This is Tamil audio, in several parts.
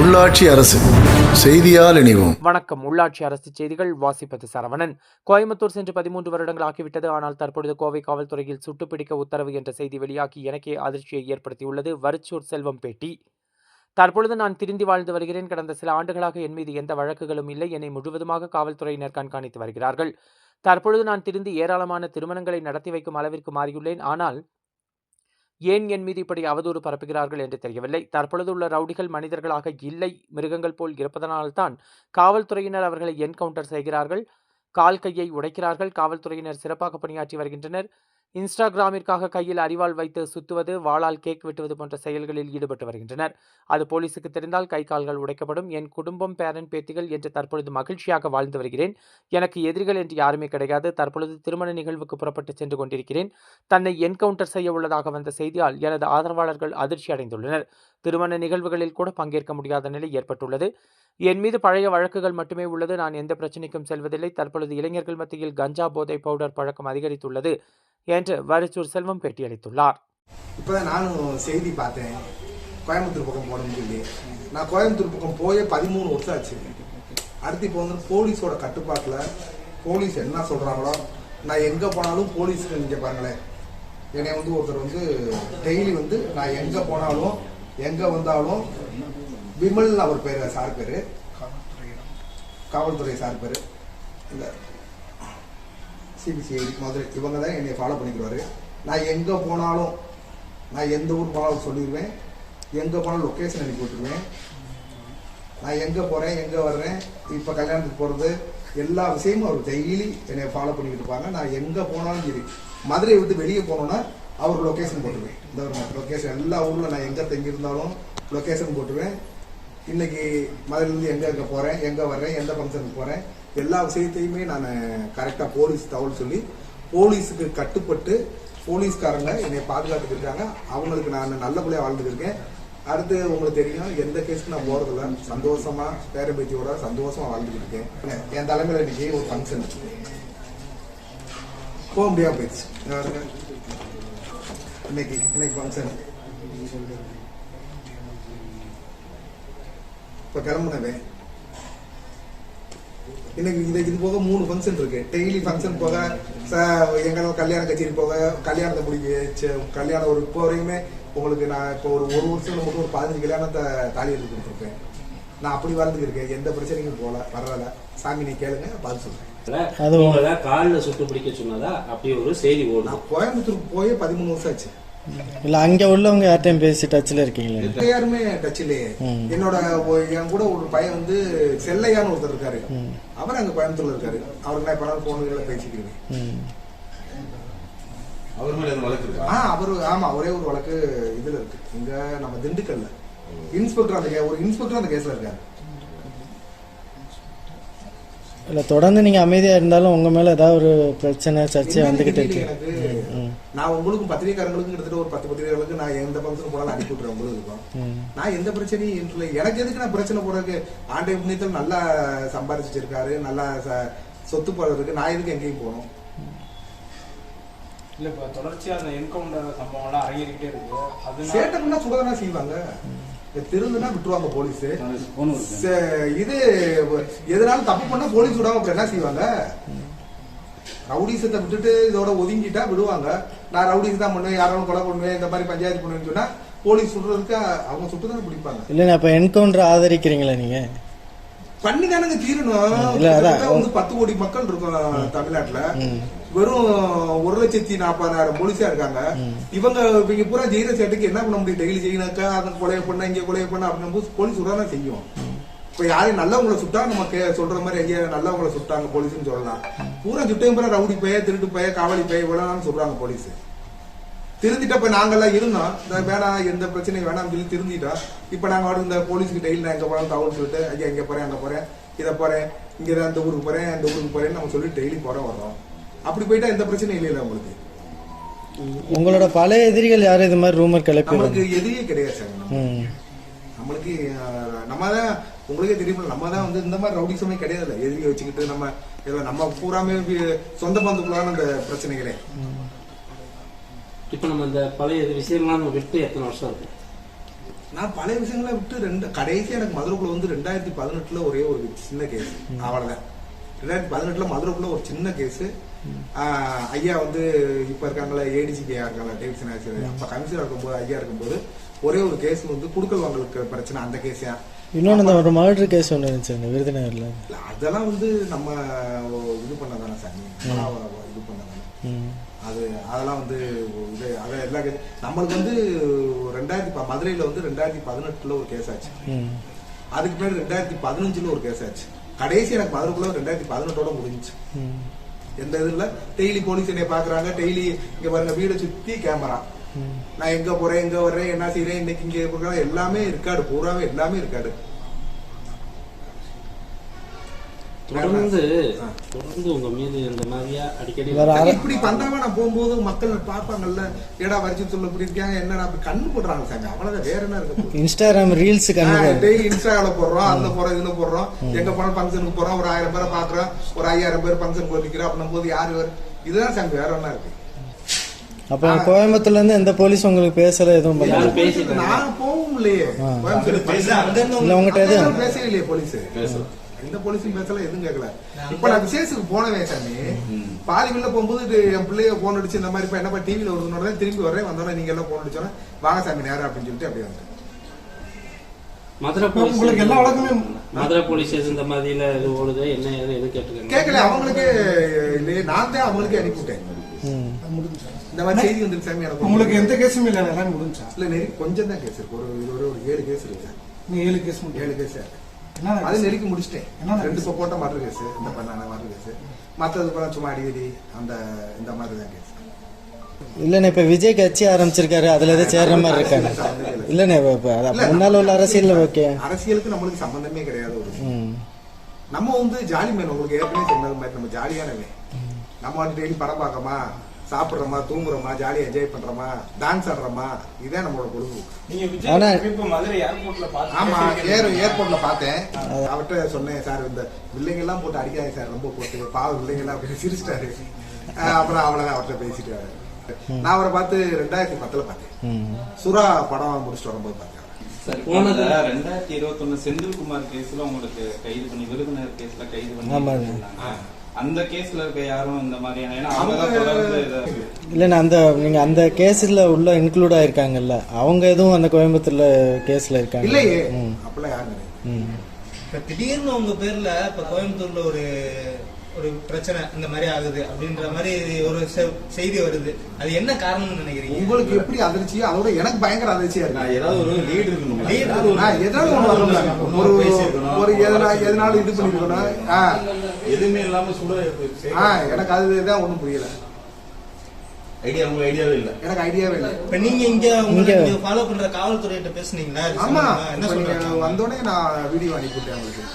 உள்ளாட்சி அரசு செய்தியால் இணைவோம். வணக்கம். உள்ளாட்சி அரசு செய்திகள் வாசிப்பது சரவணன். கோயம்புத்தூர் சென்று 13 வருடங்கள் ஆகிவிட்டது. ஆனால் தற்பொழுது கோவை காவல்துறையில் சுட்டுப்பிடிக்க உத்தரவு என்ற செய்தி வெளியாகி எனக்கே அதிர்ச்சியை ஏற்படுத்தியுள்ளது. வரிச்சூர் செல்வம் பேட்டி. தற்பொழுது நான் திருந்தி வாழ்ந்து வருகிறேன். கடந்த சில ஆண்டுகளாக என் மீது எந்த வழக்குகளும் இல்லை. என்னை முழுவதுமாக காவல்துறையினர் கண்காணித்து வருகிறார்கள். தற்பொழுது நான் திருந்தி ஏராளமான திருமணங்களை நடத்தி வைக்கும் அளவிற்கு மாறியுள்ளேன். ஆனால் ஏன் என் மீது இப்படி அவதூறு பரப்புகிறார்கள் என்று தெரியவில்லை. தற்பொழுது உள்ள ரவுடிகள் மனிதர்களாக இல்லை, மிருகங்கள் போல் இருப்பதனால்தான் காவல்துறையினர் அவர்களை என்கவுண்டர் செய்கிறார்கள், கால் கையை உடைக்கிறார்கள். காவல்துறையினர் சிறப்பாக பணியாற்றி வருகின்றனர். இன்ஸ்டாகிராமிற்காக கையில் அரிவாள் வைத்து சுத்துவது, வாளால் கேக் வெட்டுவது போன்ற செயல்களில் ஈடுபட்டு வருகின்றனர். அது போலீசுக்கு தெரிந்தால் கை கால்கள் உடைக்கப்படும். என் குடும்பம், பேரன், பேத்திகள் என்று தற்பொழுது மகிழ்ச்சியாக வாழ்ந்து வருகிறேன். எனக்கு எதிரிகள் என்று யாருமே கிடையாது. தற்பொழுது திருமண நிகழ்வுக்கு புறப்பட்டு சென்று கொண்டிருக்கிறேன். தன்னை என்கவுண்டர் செய்ய உள்ளதாக வந்த செய்தியால் எனது ஆதரவாளர்கள் அதிர்ச்சி அடைந்துள்ளனர். திருமண நிகழ்வுகளில் கூட பங்கேற்க முடியாத நிலை ஏற்பட்டுள்ளது. என் மீது பழைய வழக்குகள் மட்டுமே உள்ளது. நான் எந்த பிரச்சனைக்கும் செல்வதில்லை. தற்பொழுது இளைஞர்கள் மத்தியில் கஞ்சா, போதை பவுடர் பழக்கம் அதிகரித்துள்ளது என்று வரிச்சூர் செல்வம் பேட்டியளித்துள்ளார். இப்போதான் நானும் செய்தி பார்த்தேன், கோயம்புத்தூர் பக்கம் போகணும்னு சொல்லி. நான் கோயம்புத்தூர் பக்கம் போய் 13 வருஷம் ஆச்சு. அடுத்து இப்போ வந்து போலீஸோட கட்டுப்பாட்டில் போலீஸ் என்ன சொல்கிறாங்களோ, நான் எங்கே போனாலும் போலீஸுக்கு இங்கே பாருங்களேன், என்னை வந்து ஒருத்தர் வந்து டெய்லி வந்து நான் எங்கே போனாலும் எங்கே வந்தாலும் விமல் அவர் பேர், சார் பேர், காவல்துறை சார் பேர், இந்த சிபிசிஐடி மதுரை, இவங்க தான் என்னை ஃபாலோ பண்ணிக்கிறாரு. நான் எங்கே போனாலும், நான் எந்த ஊர் போனாலும் சொல்லிடுவேன், எங்கே போனாலும் லொக்கேஷன் அனுப்பி விட்டுருவேன். நான் எங்கே போகிறேன், எங்கே வர்றேன், இப்போ கல்யாணத்துக்கு போகிறது, எல்லா விஷயமும் அவர் டெய்லி என்னை ஃபாலோ பண்ணிக்கிட்டு இருப்பாங்க. நான் எங்கே போனாலும் சரி, மதுரையை விட்டு வெளியே போனோன்னா அவர் லொக்கேஷன் போட்டுருவேன். இந்த லொக்கேஷன் எல்லா ஊரில் நான் எங்கே தங்கியிருந்தாலும் லொக்கேஷன் போட்டுருவேன். இன்றைக்கி மதுரையிலேருந்து எங்கே போகிறேன், எங்கே வர்றேன், எந்த ஃபங்க்ஷனுக்கு போகிறேன், எல்லா விஷயத்தையுமே நான் கரெக்டாக போலீஸ் தகவல் சொல்லி போலீஸுக்கு கட்டுப்பட்டு போலீஸ்காரங்க என்னை பாதுகாத்துட்டு இருக்காங்க. அவங்களுக்கு நான் நல்லபடியாக வாழ்ந்துட்டு இருக்கேன். அடுத்து உங்களுக்கு தெரியும், எந்த கேஸுக்கு நான் போகிறதில்ல, சந்தோஷமாக பேரம்பேத்தியோட சந்தோஷமாக வாழ்ந்துட்டு இருக்கேன். என் தலைமையில் இன்னைக்கு ஒரு ஃபங்க்ஷன் போக முடியாமல் போயிடுச்சு. இன்னைக்கு ஃபங்க்ஷன் இப்போ கிளம்புனவே. இன்னைக்கு இது போக 3 ஃபங்க்ஷன் இருக்கு. டெய்லி ஃபங்க்ஷன் போக எங்களோட கல்யாண கச்சேரி போக, கல்யாணத்தை முடிக்க, கல்யாணம் ஒரு இப்போ வரைக்குமே உங்களுக்கு நான் இப்போ ஒரு வருஷத்துல மட்டும் ஒரு 15 கல்யாணத்தை தாலி எடுத்து கொடுத்துருக்கேன். நான் அப்படி வாழ்ந்துருக்கேன். எந்த பிரச்சனைக்கும் போல வரல. சாமி நீ கேளுங்க, பார்த்து சொல்றேன். காலில் சுட்டு பிடிக்க சொன்னதா அப்படி ஒரு செய்தி ஓடும். நான் கோயம்புத்தூருக்கு போய் 13 வருஷம் ஆச்சு. இல்ல அங்க உள்ளவங்க யார்ட்டையும் பேசி டச்ல இருக்கீங்களா? யாருமே டச் இல்லையே. என்னோட என் கூட ஒரு பையன் வந்து செல்லையான்னு ஒருத்தர் இருக்காரு, அவர் அங்க கோயம்புத்தூர்ல இருக்காரு. அவருக்கு நான் இப்ப போன்ல பேசிக்கிறேன். அவரு ஆமா, ஒரே ஒரு வழக்கு இதுல இருக்கு, இங்க நம்ம திண்டுக்கல்ல இன்ஸ்பெக்டர், ஒரு இன்ஸ்பெக்டர் அந்த கேஸ்ல இருக்காரு. இல்ல தொடர்ந்து நீங்க அமைதியா இருந்தாலும் உங்க மேல ஏதாவது ஒரு பிரச்சனை சர்ச்சை வந்துகிட்டு இருக்கு. நான் உங்களுக்கும் பத்திரிகைக்காரங்களுக்கும் கிட்டத்தட்ட ஒரு 10 பத்திரிகைகளுக்கு நான் எந்த பங்கனும் போனாலும் அனுப்பி விட்டுறேன். உங்களுக்கும் நான் எந்த பிரச்சனையும் இல்லை. எனக்கு எதுக்கு நான் பிரச்சனை போறதுக்கு? ஆண்டை புண்ணியத்தில் நல்லா சம்பாதிச்சிருக்காரு, நல்லா சொத்து போறதுக்கு நான் எதுக்கு எங்கேயும் போகணும்? இல்ல இப்ப தொடர்ச்சியா அந்த என்கவுண்டர் சம்பவம் எல்லாம் அரங்கேறிக்கிட்டே இருக்கு. அது சேட்டம்னா சுடதானா செய்வாங்க, திருந்துனா விட்டுருவாங்க போலீஸ். இது எதனாலும் தப்பு பண்ணா போலீஸ் விடாம அப்புறம் என்ன செய்வாங்க? ரவுடிசத்தை விட்டுட்டு இதோட ஒதுங்கிட்டா விடுவாங்க. நான் ரவுடிஸ் தான் பண்ணுவேன், யாரும் கொலை பண்ணுவேன், இந்த மாதிரி பஞ்சாயத்து பண்ணுவேன்னு சொன்னா போலீஸ் சுடுறதுக்கு அவங்க சுட்டுதானே பிடிப்பாங்க. இல்ல அப்ப என்கவுண்டர் ஆதரிக்கிறீங்களா? நீங்க பண்ணிதானங்க தீரணும். 10 கோடி மக்கள் இருக்கும் தமிழ்நாட்டுல. வெறும் 1,40,000 போலீஸா இருக்காங்க. இவங்க பூரா ஜெயில சேட்டுக்கு என்ன பண்ண முடியும்? டெய்லி ஜெயினாக்கா அதை கொலையை பண்ண, இங்க கொலையை பண்ண அப்படின்னு போலீஸ் சுடாதான் செய்யும். இப்ப யாரையும் நல்லவங்களை சுட்டா நமக்கு சொல்ற மாதிரி ஐயா நல்லவங்களை சுட்டாங்க போலீஸ்ன்னு சொல்லலாம். பூரா சுட்டையும் பூரா ரவுடி பைய, திருட்டு பைய, காவலி பைய இவ்வளவு சொல்றாங்க போலீஸ். திருந்திட்ட இப்ப நாங்கெல்லாம் இருந்தோம், வேணாம் எந்த பிரச்சனையும் வேணாம்னு சொல்லி திருந்திட்டோம். இப்ப நாங்க இந்த போலீஸ்க்கு டெய்லி நான் எங்க போறோம் தகவல் சொல்லிட்டு, ஐயா இங்க போறேன், அங்க போறேன், இதை போறேன், இங்கதான் இந்த ஊருக்கு போறேன், அந்த ஊருக்கு போறேன்னு நம்ம சொல்லி டெய்லி போறோம் வர்றோம். அப்படி போயிட்டா எந்த பிரச்சனையும் இல்லையில உங்களுக்கு. உங்களோட பழைய எதிரிகள் யாரும் இது மாதிரி ரூமர் கிளப்பி? நம்மளுக்கு எதிரியே கிடையாது சார். நம்மளுக்கு நம்ம தான் உங்களுக்கே தெரியும், நம்ம தான் வந்து இந்த மாதிரி ரவுடிசமே கிடையாது. எதிரியை வச்சுக்கிட்டு நம்ம பூராமே சொந்த பந்துக்குள்ளான அந்த பிரச்சனைகளே. இப்போ நம்ம இந்த பழைய விஷயம்லாம் நம்ம விட்டு எத்தனை வருஷம் இருக்கு? நான் பழைய விஷயங்களை விட்டு கடைசியா எனக்கு மதுரைக்குள்ள வந்து 2018 ஒரே ஒரு சின்ன கேஸ், அவ்வளவுதான். 2018 மதுரைக்குள்ள ஒரு சின்ன கேஸ். ஐயா வந்து இப்ப இருக்காங்களா ஏடிஜிபி இருக்காங்களா டேவிட்சன் ஆசிரியர், அப்ப கமிஷனர் இருக்கும்போது ஐயா இருக்கும்போது ஒரே ஒரு கேஸ் வந்து குடுக்கல் வாங்கலுக்கு பிரச்சனை, அந்த கேஸா. இன்னொன்று ஒரு மர்டர் கேஸ் ஒன்று இருந்துச்சு அந்த விருதுநகர்ல. அதெல்லாம் வந்து நம்ம இது பண்ணதானே சாமி, இது பண்ணதானே அது. அதெல்லாம் வந்து இது அதை எல்லா கேஸ் நம்மளுக்கு வந்து மதுரையில வந்து 2018 ஒரு கேஸ் ஆச்சு. அதுக்கு பின்னாடி 2015 ஒரு கேஸ் ஆச்சு. கடைசி எனக்கு மதுரைக்குள்ள 2018 முடிஞ்சிச்சு. எந்த இது இல்ல. டெய்லி போலீஸ் என்னை பாக்குறாங்க, டெய்லி இங்க பாருங்க வீடை சுத்தி கேமரா, நான் எங்க போறேன் எங்க வர்றேன் என்ன செய்யறேன் இன்னைக்கு இங்க எல்லாமே இருக்காடு, பூராவே எல்லாமே இருக்காடு. தொடர்ந்து உங்க மீது இந்த மாதிரியா அடிக்கடி இப்படி பண்றாம நான் போகும்போது மக்கள் பாப்பாங்கல்ல, ஏடா வரிச்சு சொல்ல இப்படி இருக்காங்க என்னடா அப்படி கண்ணு போடுறாங்க சாமி, அவ்வளவுதான். வேற என்ன இருக்கு? இன்ஸ்டாகிராம் ரீல்ஸ் டெய்லி இன்ஸ்டாகிராம்ல போடுறோம், அதுல போறோம் இதுல போடுறோம், எங்க போன ஃபங்க்ஷனுக்கு போறோம், ஒரு 1000 பேரை பாக்குறோம், ஒரு 5000 பேர் ஃபங்க்ஷன் போட்டிக்கிறோம் அப்படின்னும் போது யாரு வேறு இதுதான் சாமி, வேற என்ன இருக்கு? அப்ப கோயம்புத்தூர்ல இருந்து எந்த போலீஸ் உங்களுக்கு பேசல எதுவும் நான் போவும் இல்லையே, உங்ககிட்ட எதுவும் பேசவே இல்லையே போலீஸ், எந்த போலீஸும் பேசல, எதுவும் கேட்கல. இப்ப நான் விசேஷத்துக்கு போனவே சாமி, பாதி வெளில போகும்போது என் பிள்ளைய போன் அடிச்சு இந்த மாதிரி இப்ப என்னப்பா டிவியில வருதுன்னு திரும்பி வரேன், வந்தோட நீங்க எல்லாம் போன் அடிச்சோன்னா வாங்க சாமி நேரம் அப்படின்னு சொல்லிட்டு அப்படியே வந்து மதுரை போலீஸ் உங்களுக்கு எல்லா வழக்குமே மதுரை போலீஸ் இந்த மாதிரில இது ஓடுது என்ன ஏது எது கேட்டுருக்கேன் கேட்கல. அவங்களுக்கு இல்லையே, நான் தான் அவங்களுக்கு அனுப்பிவிட்டேன். இந்த மாதிரி செய்தி வந்து சாமி எனக்கு உங்களுக்கு எந்த கேஸும் இல்லை, எல்லாம் முடிஞ்சா இல்ல கொஞ்சம் தான் கேஸ் இருக்கு. ஒரு 7 கேஸ் இருக்கு சார். 7 கேஸ் 7 கேஸ் அது நெருக்கி முடிச்சிட்டேன். 2 போட்ட மர்டர் கேஸ், இந்த பண்ணான மர்டர் கேஸ், மற்றது சும்மா அடிக்கடி அந்த இந்த மாதிரி தான் கேஸ். இல்லண்ணே இப்ப விஜய் கட்சி ஆரம்பிச்சிருக்காரு, அதுல ஏதோ சேர்ற மாதிரி இருக்காங்க. இல்லண்ணே முன்னால உள்ள அரசியல் ஓகே, அரசியலுக்கு நம்மளுக்கு சம்பந்தமே கிடையாது. ஒரு நம்ம வந்து ஜாலி மேன், உங்களுக்கு ஏற்கனவே சொன்னது மாதிரி நம்ம ஜாலியானவே. நம்ம வந்து டெய்லி படம் பார்க்கமா, சாப்பிடுறோமா, தூங்குறோமா, ஜாலியா என்ஜாய் பண்றோமா, டான்ஸ் ஆடுறோமா, இதான் நம்மளோட பொழுதுபோக்கு. மதுரை ஏர்போர்ட்ல ஆமா, ஏர்போர்ட்ல பார்த்தேன். அவர்கிட்ட சொன்னேன், சார் இந்த பிள்ளைங்க எல்லாம் போட்டு அடிக்காது சார், ரொம்ப போட்டு பாவ பிள்ளைங்க எல்லாம் அப்படின்னு சிரிச்சிட்டாரு. அப்புறம் அவ்வளவுதான் அவர்கிட்ட பேசிட்டு நான் அவரை பார்த்து 2010 பார்த்தேன். சுறா படம் முடிச்சுட்டு வரும்போது பார்த்தேன். போனது 2021 செந்தில்குமார் கேஸ்ல உங்களுக்கு கைது பண்ணி, விருதுநகர் கேஸ்ல கைது பண்ணி, அந்த கேஸ்ல இருக்க யாரும் இந்த மாதிரியான இல்லண்ணா அந்த நீங்க அந்த கேஸ்ல உள்ள இன்க்ளூட் ஆயிருக்காங்கல்ல, அவங்க எதுவும் அந்த கோயம்புத்தூர்ல கேஸ்ல இருக்காங்க இல்லையே? அப்பெல்லாம் யாரும் இப்ப திடீர்னு உங்க பேர்ல இப்ப கோயம்புத்தூர்ல ஒரு பிரச்சனை இந்த மாதிரி ஆகுது அப்படின்ற மாதிரி ஒரு செய்தி வருது, அது என்ன காரணம்னு நினைக்கிறீங்க? உங்களுக்கு எப்படி அதிர்ச்சியோ அதோட எனக்கு பயங்கர அதிர்ச்சியா இருக்கு. ஏதாவது ஒரு லீடு இருக்கணும், எதனால இது பண்ணிருக்கணும், எதுவுமே இல்லாம எனக்கு அதுதான் ஒண்ணும் புரியல. ஐடியாவே இல்ல, எனக்கு ஐடியாவே இல்ல. இப்ப நீங்க இங்க ஃபாலோ பண்ற காவல்துறையிட்ட பேசுனீங்களா? ஆமா, வந்தோடனே நான் வீடியோ அனுப்பிவிட்டேன் அவங்களுக்கு.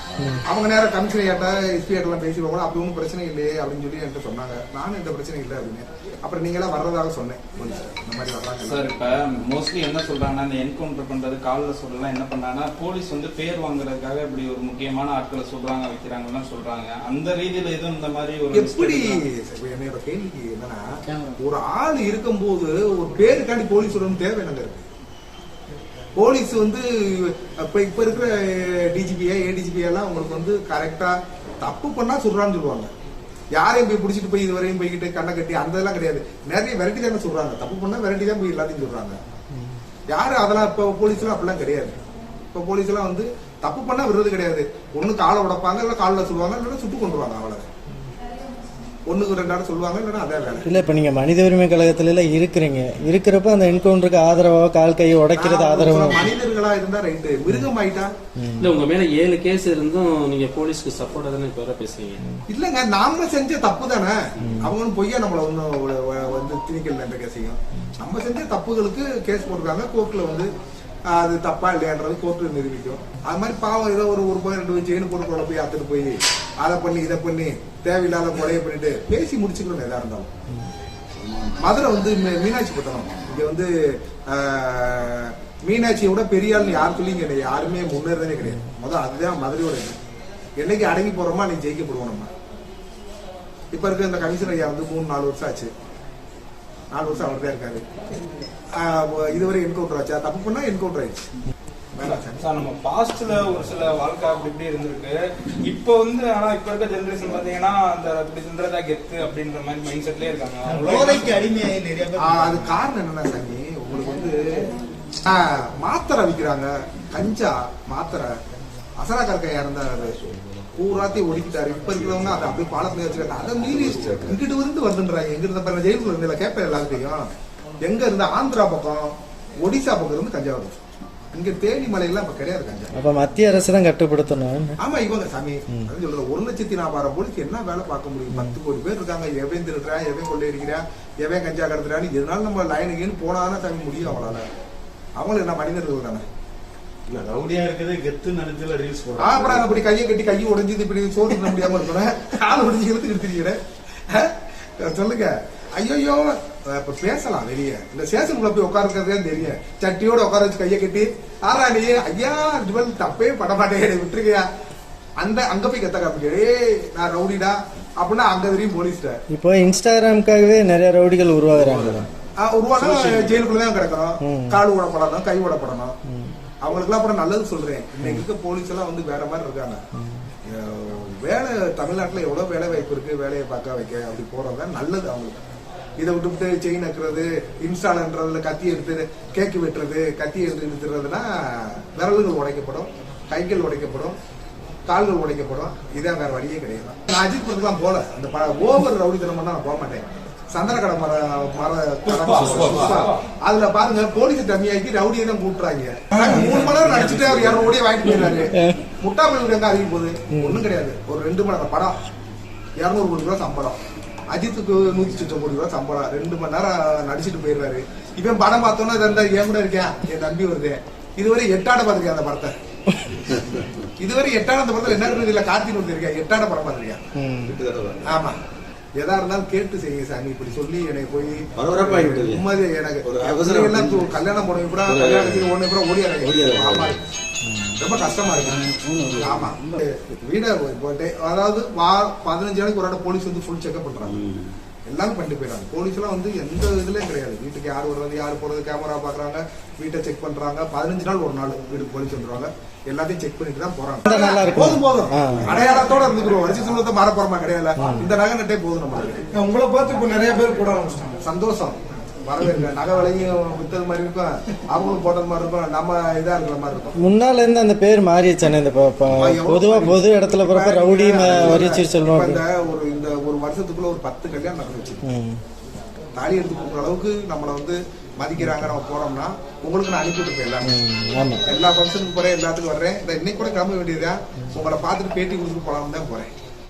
அவங்க நேரம் கமிஷனர் எஸ்பி எல்லாம் பேசி போகணும், அப்படி ஒன்றும் பிரச்சனை இல்லையே அப்படின்னு சொல்லி என்கிட்ட சொன்னாங்க. நானும் எந்த பிரச்சனை இல்லை அப்படின்னு. அப்புறம் நீங்க எல்லாம் வர்றதாக சொன்னேன், இந்த மாதிரி வர்றாங்க சார். இப்ப மோஸ்ட்லி என்ன சொல்றாங்கன்னா, இந்த என்கவுண்டர் பண்றது காலில் சொல்றதுலாம் என்ன பண்றாங்கன்னா, போலீஸ் வந்து பேர் வாங்குறதுக்காக இப்படி ஒரு முக்கியமான ஆட்களை சொல்றாங்க, வைக்கிறாங்கன்னா சொல்றாங்க. அந்த ரீதியில எதுவும் இந்த மாதிரி ஒரு எப்படி? என்னோட கேள்விக்கு என்னன்னா, ஒரு ஆள் இருக்கும்போது ஒரு பேருக்காண்டி போலீஸ் சொல்லணும் தேவை என்னங்க இருக்கு? போலீஸ் வந்து இப்ப இருக்கிற டிஜிபியா ஏடிஜிபியா எல்லாம் உங்களுக்கு வந்து கரெக்டா தப்பு பண்ணா சொல்றான்னு சொல்லுவாங்க. யாரையும் போய் பிடிச்சிட்டு போய் இதுவரையும் போய்கிட்டு கண்ணை கட்டி அந்த இதெல்லாம் கிடையாது. நிறைய வெரைட்டி தானே சொல்றாங்க, தப்பு பண்ணா வெரைட்டி தான் போய் எல்லாத்தையும் சொல்றாங்க. யாரு அதெல்லாம் இப்ப போலீஸ் எல்லாம் அப்படிலாம் கிடையாது. இப்ப போலீஸ் எல்லாம் வந்து தப்பு பண்ணா விடுறது கிடையாது. ஒண்ணு காலை உடைப்பாங்க, இல்ல காலில் சொல்லுவாங்க, இல்லைன்னா சுட்டு கொண்டுருவாங்க. அவ்வளவு ஒண்ணுக்கு 2 சொல்லுவாங்க, இல்லைன்னா அதே வேலை. இல்ல இப்ப நீங்க மனித உரிமை கழகத்துல எல்லாம் இருக்கிறப்ப அந்த என்கவுண்டருக்கு ஆதரவா கால் கையை உடைக்கிறது ஆதரவா? மனிதர்களா இருந்தா ரைட்டு, மிருகம் ஆயிட்டா இல்ல. உங்க மேல 7 கேஸ் இருந்தும் நீங்க போலீஸ்க்கு சப்போர்ட் தானே இப்ப வர பேசுறீங்க? இல்லங்க, நாம செஞ்ச தப்பு தானே. அவங்க பொய்யா நம்மள ஒன்னும் வந்து திணிக்கல என்ற கேஸையும். நம்ம செஞ்ச தப்புகளுக்கு கேஸ் போட்டிருக்காங்க. கோர்ட்ல வந்து அது தப்பா இல்லையான்றது கோர்ட்ல நிரூபிக்கும். அது மாதிரி பாவம் ஏதோ ஒரு ரூபாய் 2 செயின் போட்டு போய் அத்துட்டு போய் அதை பண்ணி இதை பண்ணி தேவையில்லாத கொலையை பண்ணிட்டு பேசி முடிச்சுக்கணும் எதா இருந்தாலும். மதுரை வந்து மீனாட்சி பட்டணம், இங்க வந்து மீனாட்சியை விட பெரிய ஆள்னு யார் சொல்லி இங்க யாருமே முன்னேறதே கிடையாது. அதுதான் மதுரையோட என்னைக்கு அடங்கி போறோமா நீ ஜெயிக்கப்படுவோம். நம்ம இப்ப இருக்க இந்த கமிஷனர் ஐயா வந்து 3-4 வருஷம் ஆச்சு. 4 வருஷம் அவர் தான் இருக்காரு. இதுவரை என்கவுண்டர் ஆச்சா? தப்பு பண்ணா என்கவுண்டர் ஆயிடுச்சு. வேணாம் சாமி. சார் நம்ம பாஸ்ட்ல ஒரு சில வாழ்க்கை அப்படி இப்படி இருந்திருக்கு. இப்போ வந்து ஆனா இப்ப இருக்க ஜெனரேஷன் பாத்தீங்கன்னா அந்த இப்படி சொல்றதா கெத்து அப்படின்ற மாதிரி மைண்ட் செட்லயே இருக்காங்க. போதைக்கு அடிமையாகி நிறைய பேர் அது காரணம் என்னன்னா சாமி, உங்களுக்கு வந்து மாத்திரை விற்கிறாங்க, கஞ்சா மாத்திரை. அசரா கற்கையா இருந்தாரு, பூராத்தையும் ஒடுக்கிட்டாரு. இப்ப இருக்கிறவங்க அதை அப்படியே பாலத்துல வச்சுக்காங்க. அதை மீறி இங்கிட்டு வந்து வருதுன்றாங்க. எங்கிட்ட ஜெயிலுக்குள்ள இருந்து கேட்பேன் எல்லாத்தையும். எங்க இருந்து ஆந்திரா பக்கம், ஒடிசா பக்கம் இருந்து கஞ்சா வருது. இங்க தேனி மலையெல்லாம் இப்ப கிடையாது கஞ்சா. அப்ப மத்திய அரசு தான் கட்டுப்படுத்தணும். ஆமா, இவங்க சாமி அது சொல்றது 1,40,000 போலீஸ் என்ன வேலை பார்க்க முடியும்? 10 கோடி பேர் இருக்காங்க. எவன் திருடுறான், எவன் கொள்ளையடிக்கிறான், எவன் கஞ்சா கடத்துறான்னு எதனால நம்ம லைனுக்குன்னு போனாதான் சாமி முடியும். அவங்களால அவங்களும் என்ன மனிதர்கள் தானே. ரவுடியா இருக்குது கெத்து நினைச்சல ரீல்ஸ் அப்புறம் அப்படி கையை கட்டி கையை உடைஞ்சது இப்படி சோறு பண்ண முடியாம இருக்கிறேன், காலை உடைஞ்சு இழுத்துக்கிட்டு இருக்கிறேன். சொல்லுங்க. ஐயோ இப்ப பேசலாம் வெளியே. இந்த ஸ்டேஷனுக்குள்ள போய் உட்காருக்கிறதே தெரியும். சட்டியோட உட்கார வச்சு கையை கட்டி ஆறா நீ ஐயா தப்பே பட மாட்டேன் விட்டுருக்கியா, அந்த அங்க போய் கத்த காமிக்க நான் ரவுடிடா அப்படின்னா அங்க தெரியும் போலீஸ்ட. இப்போ இன்ஸ்டாகிராமுக்காகவே நிறைய ரவுடிகள் உருவாகுறாங்க. உருவானா ஜெயிலுக்குள்ளதான் கிடக்கணும், கால் ஓடப்படணும், கை ஓடப்படணும். அவங்களுக்கு எல்லாம் அப்புறம் நல்லது சொல்றேன். இன்னைக்கு இருக்க போலீஸ் எல்லாம் வந்து வேற மாதிரி இருக்காங்க. வேலை தமிழ்நாட்டுல எவ்வளவு வேலை வாய்ப்பு இருக்கு, வேலையை பார்க்க வைக்க அப்படி போறதா நல்லது அவங்களுக்கு. இதை விட்டுவிட்டு செயின் நக்குறது, இன்ஸ்டால்ன்றதுல கத்தி எடுத்து கேக்கு வெட்டுறது, கத்தி எடுத்து நிறுத்துறதுன்னா விரல்கள் உடைக்கப்படும், கைகள் உடைக்கப்படும், கால்கள் உடைக்கப்படும். இதான் வேற வழியே கிடையாது. நான் அஜித் படத்துலாம் போல அந்த ஓவர் ரவுடித்தனம் பண்ணா நான் போக மாட்டேன். சந்தன கடை அதுல பாருங்க போலீஸ் டம்மியாக்கி ரவுடியை தான் கூட்டுறாங்க. 3 மணி நேரம் நடிச்சுட்டு அவர் 200 கோடியை வாங்கிட்டு போயிடுறாரு. முட்டா பயிலுக்கு எங்க அதிகம் போகுது? ஒண்ணும் கிடையாது. ஒரு 2 மணி நேரம் படம் 200 கோடி ரூபாய் சம்பளம். அஜித்துக்கு 160 கோடி ரூபாய் சம்பளம். 2 மணி நேரம் நடிச்சுட்டு போயிடுறாரு. இவன் படம் பார்த்தோன்னா என் கூட இருக்கேன், என் தம்பி வருது. இதுவரை 8 ஆட பாத்திருக்கேன் அந்த படத்தை. இதுவரை 8 ஆட அந்த படத்துல என்ன இல்ல கார்த்திக் வந்துருக்கேன். 8 ஆட படம் பாத்திருக்கேன். ஆமா, எதா இருந்தாலும் கேட்டு செய்யுங்க சாமி. இப்படி சொல்லி எனக்கு போய் உண்மையே எனக்கு எல்லாம் கல்யாணம் போனவங்க கூட கல்யாணத்துக்கு ஒண்ணு கூட ஓடியாங்க. ஆமா, ரொம்ப கஷ்டமா இருக்கு. ஆமா, வீட போயிட்டு அதாவது 15 நாளைக்கு ஒரு இடம் போலீஸ் வந்து ஃபுல் செக்அப் பண்றாங்க. எல்லாமே பண்ணிட்டு போயிடாங்க. போலீஸ் எல்லாம் வந்து எந்த இதுலயும் கிடையாது. வீட்டுக்கு யார் வர்றது, யாரு போறது, கேமரா பாக்குறாங்க, வீட்டை செக் பண்றாங்க. 15 நாள் ஒரு நாள் வீட்டுக்கு போலீஸ் வந்துருவாங்க. எல்லாத்தையும் செக் பண்ணிட்டு தான் போறாங்க. போதும் அடையாளத்தோட இருந்துக்கிறோம். வரிசை சொல்றத மாற போறமா கிடையாது. இந்த நகை நட்டே போதும். நம்மளுக்கு உங்களை பார்த்து இப்ப நிறைய பேர் கூட ஆரம்பிச்சிட்டாங்க. சந்தோஷம். வரவேற்க நகை விலையும் வித்தது மாதிரி இருக்கும், அவங்களும் போட்டது மாதிரி இருக்கும், நம்ம இதா இருக்கிற மாதிரி இருக்கும். முன்னால இருந்து அந்த பேர் மாறிடுச்சானே. இந்த பொதுவா பொது இடத்துல போறப்ப ரவுடி வரிச்சு சொல்லுவாங்க. இந்த ஒரு வருஷத்துக்குள்ள ஒரு 10 கல்யாணம் நடந்துச்சு. தாலி எடுத்து கொடுக்குற அளவுக்கு நம்மளை வந்து மதிக்கிறாங்க. நம்ம போறோம்னா உங்களுக்கு நான் அனுப்பிட்டு போயிடலாம். எல்லா ஃபங்க்ஷனுக்கு போறேன், எல்லாத்துக்கும் வர்றேன். இன்னைக்கு கூட கிளம்ப வேண்டியதுதான். உங்களை பார்த்துட்டு பேட்டி கொடுத்துட்டு போலாம்னு தான் போறேன்.